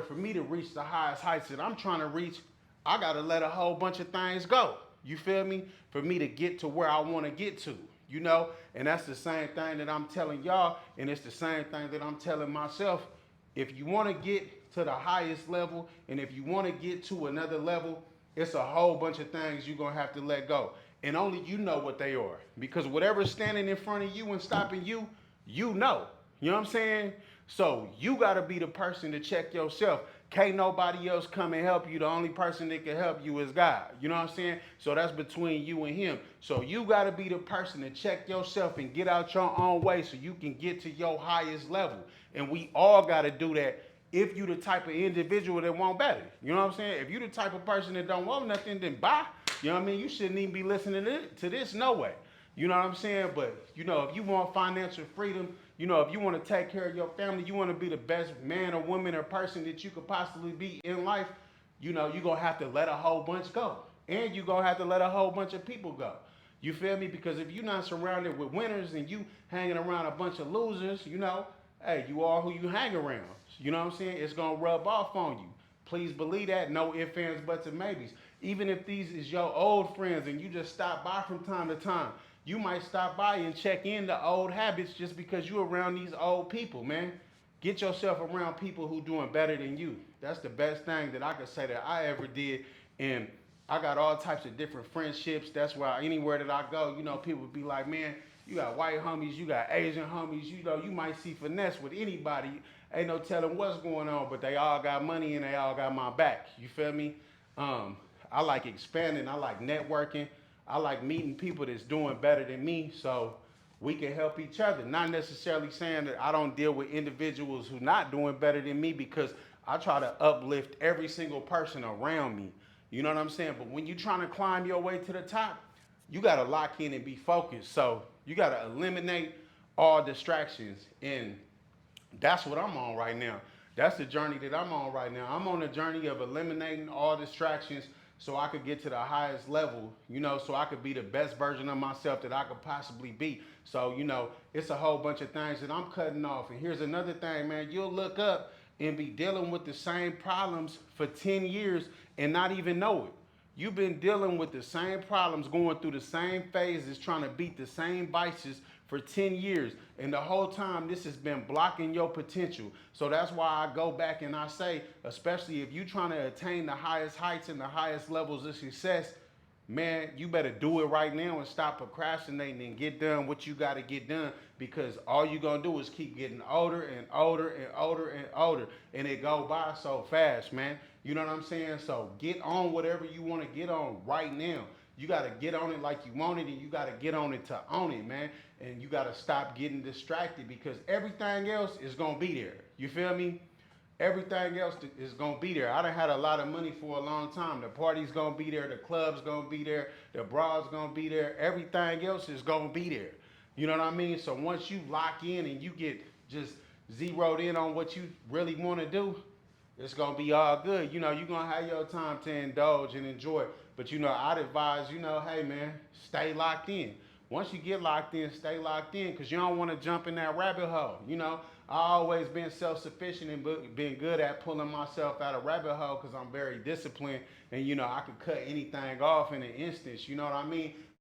for me to reach the highest heights that I'm trying to reach, I gotta let a whole bunch of things go. You feel me? For me to get to where I want to get to, you know? And that's the same thing that I'm telling y'all, and it's the same thing that I'm telling myself. If you want to get to the highest level, and if you want to get to another level, it's a whole bunch of things you're gonna have to let go. And only you know what they are. Because whatever's standing in front of you and stopping you, you know. You know what I'm saying? So you gotta be the person to check yourself. Can't nobody else come and help you. The only person that can help you is God. You know what I'm saying? So that's between you and him. So you gotta be the person to check yourself and get out your own way so you can get to your highest level. And we all gotta do that if you the type of individual that want better. You know what I'm saying? If you the type of person that don't want nothing, then bye. You know what I mean? You shouldn't even be listening to this, no way. You know what I'm saying? But, you know, if you want financial freedom, you know, if you want to take care of your family, you want to be the best man or woman or person that you could possibly be in life, you know, you're going to have to let a whole bunch go. And you're going to have to let a whole bunch of people go. You feel me? Because if you're not surrounded with winners and you hanging around a bunch of losers, you know, hey, you are who you hang around. You know what I'm saying? It's going to rub off on you. Please believe that. No ifs, ands, buts, and maybes. Even if these is your old friends and you just stop by from time to time, you might stop by and check in the old habits just because you're around these old people, man. Get yourself around people who doing better than you. That's the best thing that I could say that I ever did. And I got all types of different friendships. That's why anywhere that I go, you know, people be like, man, you got white homies, you got Asian homies, you know, you might see finesse with anybody. Ain't no telling what's going on, but they all got money and they all got my back. You feel me? Um, I like expanding. I like networking. I like meeting people that's doing better than me so we can help each other. Not necessarily saying that I don't deal with individuals who not doing better than me because I try to uplift every single person around me. You know what I'm saying? But when you're trying to climb your way to the top, you got to lock in and be focused. So you got to eliminate all distractions. And that's what I'm on right now. That's the journey that I'm on right now. I'm on the journey of eliminating all distractions so I could get to the highest level, you know, so I could be the best version of myself that I could possibly be. So, you know, it's a whole bunch of things that I'm cutting off. And here's another thing, man. You'll look up and be dealing with the same problems for 10 years and not even know it. You've been dealing with the same problems, going through the same phases, trying to beat the same vices for 10 years. And the whole time, this has been blocking your potential. So that's why I go back and I say, especially if you're trying to attain the highest heights and the highest levels of success, man, you better do it right now and stop procrastinating and get done what you got to get done because all you're going to do is keep getting older and older and older and older. And it go by so fast, man. You know what I'm saying? So get on whatever you want to get on right now. You got to get on it like you want it and you got to get on it to own it, man. And you got to stop getting distracted because everything else is going to be there. You feel me? Everything else is gonna be there. I done had a lot of money for a long time. The party's gonna be there, the club's gonna be there, the bras gonna be there. Everything else is gonna be there. You know what I mean? So once you lock in and you get just zeroed in on what you really want to do, it's gonna be all good. You know, you're gonna have your time to indulge and enjoy it. But you know, I'd advise, you know, hey man, stay locked in. Once you get locked in, stay locked in because you don't want to jump in that rabbit hole. You know, I always been self-sufficient and been good at pulling myself out of rabbit hole because I'm very disciplined and you know I could cut anything off in an instance. You know what I mean?